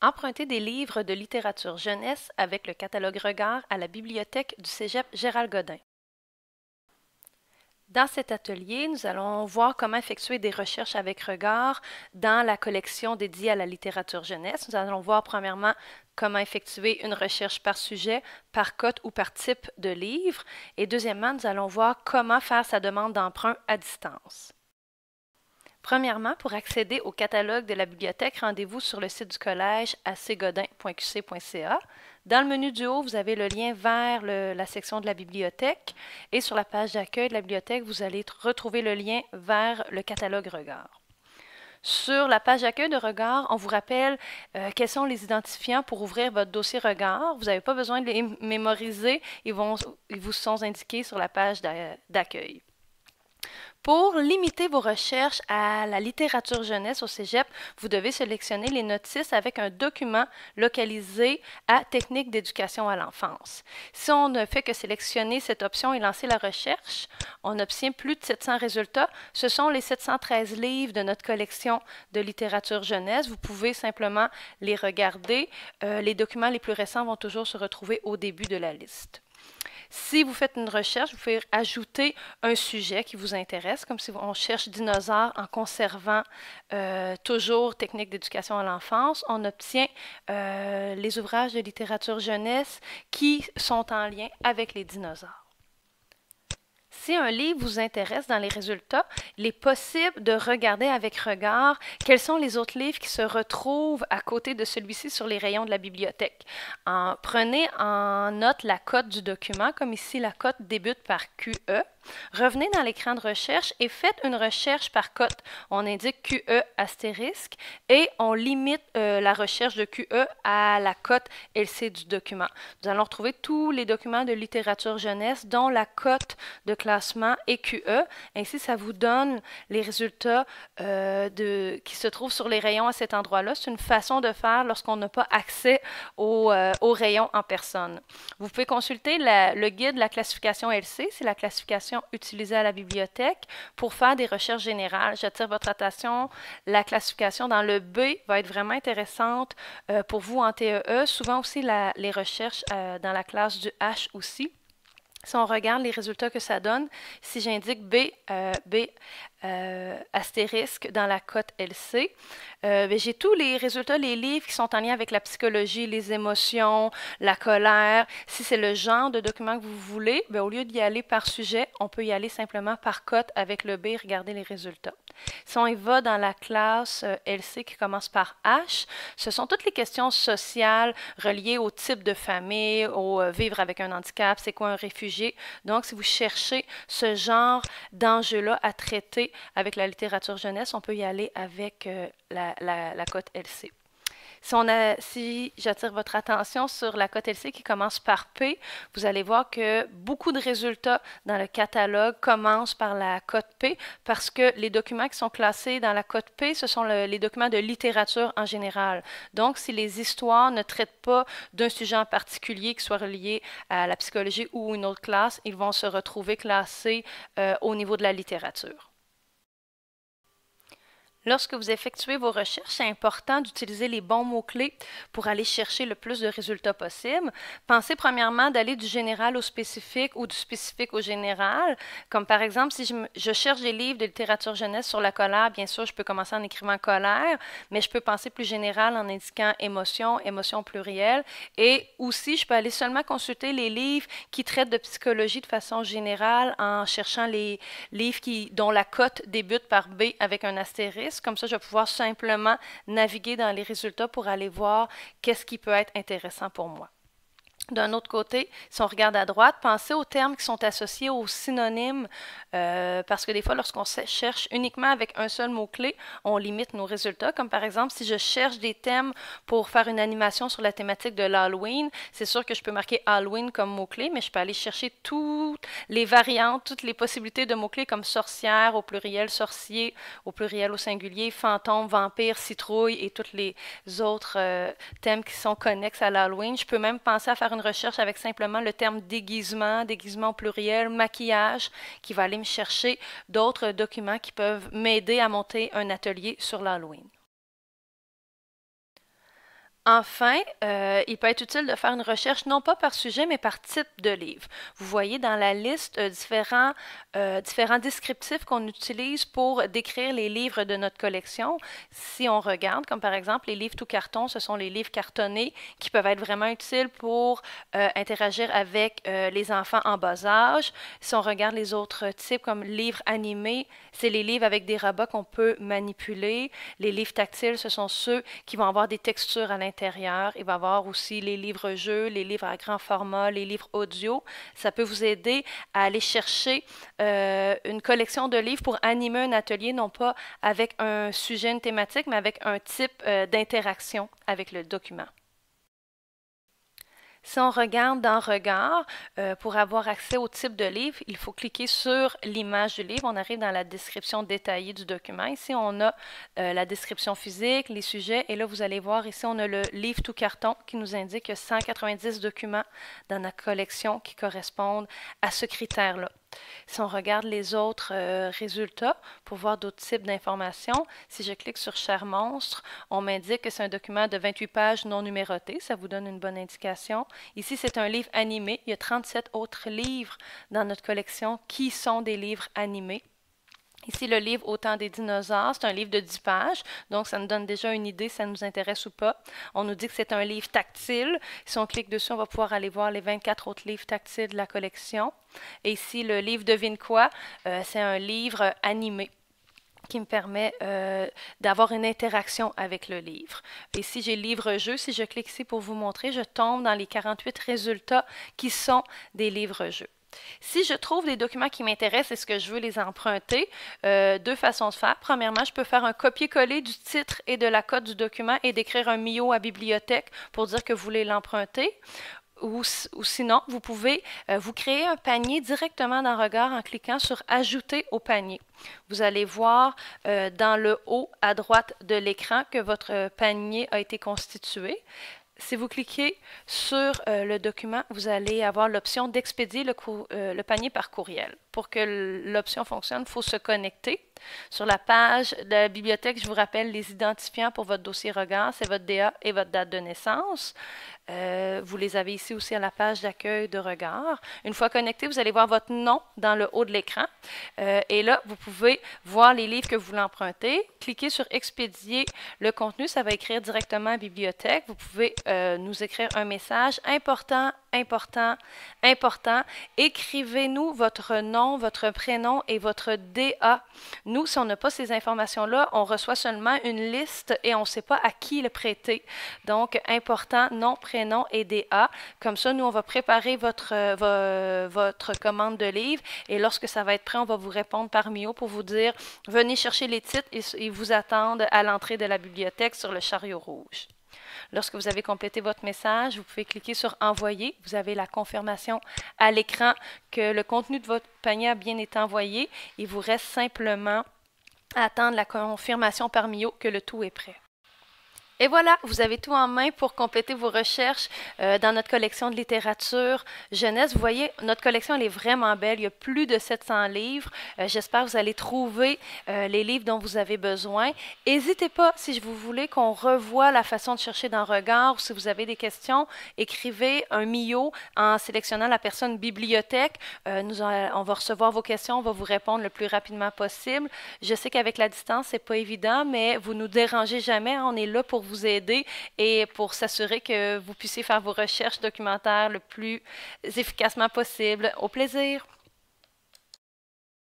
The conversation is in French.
Empruntez des livres de littérature jeunesse avec le catalogue Regard à la bibliothèque du Cégep Gérald Godin. Dans cet atelier, nous allons voir comment effectuer des recherches avec Regard dans la collection dédiée à la littérature jeunesse. Nous allons voir premièrement comment effectuer une recherche par sujet, par cote ou par type de livre. Et deuxièmement, nous allons voir comment faire sa demande d'emprunt à distance. Premièrement, pour accéder au catalogue de la bibliothèque, rendez-vous sur le site du collège à cgodin.qc.ca. Dans le menu du haut, vous avez le lien vers la section de la bibliothèque et sur la page d'accueil de la bibliothèque, vous allez retrouver le lien vers le catalogue Regard. Sur la page d'accueil de Regard, on vous rappelle quels sont les identifiants pour ouvrir votre dossier Regard. Vous n'avez pas besoin de les mémoriser, ils vous sont indiqués sur la page d'accueil. Pour limiter vos recherches à la littérature jeunesse au cégep, vous devez sélectionner les notices avec un document localisé à Technique d'éducation à l'enfance. Si on ne fait que sélectionner cette option et lancer la recherche, on obtient plus de 700 résultats. Ce sont les 713 livres de notre collection de littérature jeunesse. Vous pouvez simplement les regarder. Les documents les plus récents vont toujours se retrouver au début de la liste. Si vous faites une recherche, vous pouvez ajouter un sujet qui vous intéresse, comme si on cherche dinosaures en conservant toujours technique d'éducation à l'enfance. On obtient les ouvrages de littérature jeunesse qui sont en lien avec les dinosaures. Si un livre vous intéresse dans les résultats, il est possible de regarder avec Regard quels sont les autres livres qui se retrouvent à côté de celui-ci sur les rayons de la bibliothèque. Prenez en note la cote du document, comme ici la cote débute par QE. Revenez dans l'écran de recherche et faites une recherche par cote. On indique QE astérisque et on limite la recherche de QE à la cote LC du document. Nous allons retrouver tous les documents de littérature jeunesse dont la cote de classement est QE. Ainsi, ça vous donne les résultats qui se trouvent sur les rayons à cet endroit-là. C'est une façon de faire lorsqu'on n'a pas accès aux rayons en personne. Vous pouvez consulter le guide de la classification LC, c'est la classification utilisée à la bibliothèque pour faire des recherches générales. J'attire votre attention, la classification dans le B va être vraiment intéressante pour vous en TEE. Souvent aussi les recherches dans la classe du H aussi. Si on regarde les résultats que ça donne, si j'indique B astérisque dans la cote LC, j'ai tous les résultats, les livres qui sont en lien avec la psychologie, les émotions, la colère. Si c'est le genre de document que vous voulez, au lieu d'y aller par sujet, on peut y aller simplement par cote avec le B et regarder les résultats. Si on y va dans la classe LC qui commence par H, ce sont toutes les questions sociales reliées au type de famille, au vivre avec un handicap, c'est quoi un réfugié. Donc, si vous cherchez ce genre d'enjeux-là à traiter avec la littérature jeunesse, on peut y aller avec la cote LC. Si j'attire votre attention sur la cote LC qui commence par P, vous allez voir que beaucoup de résultats dans le catalogue commencent par la cote P parce que les documents qui sont classés dans la cote P, ce sont les documents de littérature en général. Donc, si les histoires ne traitent pas d'un sujet en particulier qui soit relié à la psychologie ou une autre classe, ils vont se retrouver classés au niveau de la littérature. Lorsque vous effectuez vos recherches, c'est important d'utiliser les bons mots-clés pour aller chercher le plus de résultats possible. Pensez premièrement d'aller du général au spécifique ou du spécifique au général. Comme par exemple, si je cherche des livres de littérature jeunesse sur la colère, bien sûr, je peux commencer en écrivant colère, mais je peux penser plus général en indiquant émotion, émotion plurielle. Et aussi, je peux aller seulement consulter les livres qui traitent de psychologie de façon générale en cherchant les livres dont la cote débute par B avec un astérisque. Comme ça, je vais pouvoir simplement naviguer dans les résultats pour aller voir qu'est-ce qui peut être intéressant pour moi. D'un autre côté, si on regarde à droite, pensez aux termes qui sont associés aux synonymes parce que des fois, lorsqu'on cherche uniquement avec un seul mot-clé, on limite nos résultats. Comme par exemple, si je cherche des thèmes pour faire une animation sur la thématique de l'Halloween, c'est sûr que je peux marquer Halloween comme mot-clé, mais je peux aller chercher toutes les variantes, toutes les possibilités de mots-clés comme sorcière au pluriel, sorcier au pluriel au singulier, fantôme, vampire, citrouille et tous les autres thèmes qui sont connexes à l'Halloween. Je peux même penser à faire une recherche avec simplement le terme déguisement, déguisement au pluriel, maquillage, qui va aller me chercher d'autres documents qui peuvent m'aider à monter un atelier sur l'Halloween. Enfin, il peut être utile de faire une recherche non pas par sujet, mais par type de livre. Vous voyez dans la liste différents descriptifs qu'on utilise pour décrire les livres de notre collection. Si on regarde, comme par exemple les livres tout carton, ce sont les livres cartonnés qui peuvent être vraiment utiles pour interagir avec les enfants en bas âge. Si on regarde les autres types comme livres animés, c'est les livres avec des robots qu'on peut manipuler. Les livres tactiles, ce sont ceux qui vont avoir des textures à l'intérieur. Il va y avoir aussi les livres-jeux, les livres à grand format, les livres audio. Ça peut vous aider à aller chercher une collection de livres pour animer un atelier, non pas avec un sujet, une thématique, mais avec un type d'interaction avec le document. Si on regarde dans Regard, pour avoir accès au type de livre, il faut cliquer sur l'image du livre. On arrive dans la description détaillée du document. Ici, on a la description physique, les sujets, et là, vous allez voir, ici, on a le livre tout carton qui nous indique 190 documents dans notre collection qui correspondent à ce critère-là. Si on regarde les autres résultats pour voir d'autres types d'informations, si je clique sur Cher monstre, on m'indique que c'est un document de 28 pages non numéroté. Ça vous donne une bonne indication. Ici, c'est un livre animé. Il y a 37 autres livres dans notre collection qui sont des livres animés. Ici, le livre Au temps des dinosaures, c'est un livre de 10 pages, donc ça nous donne déjà une idée si ça nous intéresse ou pas. On nous dit que c'est un livre tactile. Si on clique dessus, on va pouvoir aller voir les 24 autres livres tactiles de la collection. Et ici, le livre Devine quoi, c'est un livre animé qui me permet d'avoir une interaction avec le livre. Ici, j'ai livre-jeu. Si je clique ici pour vous montrer, je tombe dans les 48 résultats qui sont des livres-jeux. Si je trouve des documents qui m'intéressent et ce que je veux les emprunter, deux façons de faire. Premièrement, je peux faire un copier-coller du titre et de la cote du document et d'écrire un MIO à bibliothèque pour dire que vous voulez l'emprunter. Ou sinon, vous pouvez vous créer un panier directement dans Regard en cliquant sur Ajouter au panier. Vous allez voir dans le haut à droite de l'écran que votre panier a été constitué. Si vous cliquez sur le document, vous allez avoir l'option d'expédier le panier par courriel. Pour que l'option fonctionne, il faut se connecter. Sur la page de la bibliothèque, je vous rappelle les identifiants pour votre dossier Regard, c'est votre DA et votre date de naissance. Vous les avez ici aussi à la page d'accueil de Regard. Une fois connecté, vous allez voir votre nom dans le haut de l'écran. Et là, vous pouvez voir les livres que vous voulez emprunter. Cliquez sur Expédier le contenu, ça va écrire directement à la bibliothèque. Vous pouvez nous écrire un message important, important, important. Écrivez-nous votre nom, votre prénom et votre DA. Nous, si on n'a pas ces informations-là, on reçoit seulement une liste et on ne sait pas à qui le prêter. Donc, important, nom, prénom et DA. Comme ça, nous, on va préparer votre commande de livres et lorsque ça va être prêt, on va vous répondre par MIO pour vous dire « Venez chercher les titres et vous attendent à l'entrée de la bibliothèque sur le chariot rouge ». Lorsque vous avez complété votre message, vous pouvez cliquer sur « Envoyer ». Vous avez la confirmation à l'écran que le contenu de votre panier a bien été envoyé. Il vous reste simplement à attendre la confirmation par MIO que le tout est prêt. Et voilà, vous avez tout en main pour compléter vos recherches dans notre collection de littérature jeunesse. Vous voyez, notre collection elle est vraiment belle. Il y a plus de 700 livres. J'espère que vous allez trouver les livres dont vous avez besoin. N'hésitez pas, si vous voulez qu'on revoie la façon de chercher dans Regard ou si vous avez des questions, écrivez un MIO en sélectionnant la personne bibliothèque. On va recevoir vos questions, on va vous répondre le plus rapidement possible. Je sais qu'avec la distance, c'est pas évident, mais vous nous dérangez jamais. On est là pour vous aider et pour s'assurer que vous puissiez faire vos recherches documentaires le plus efficacement possible. Au plaisir!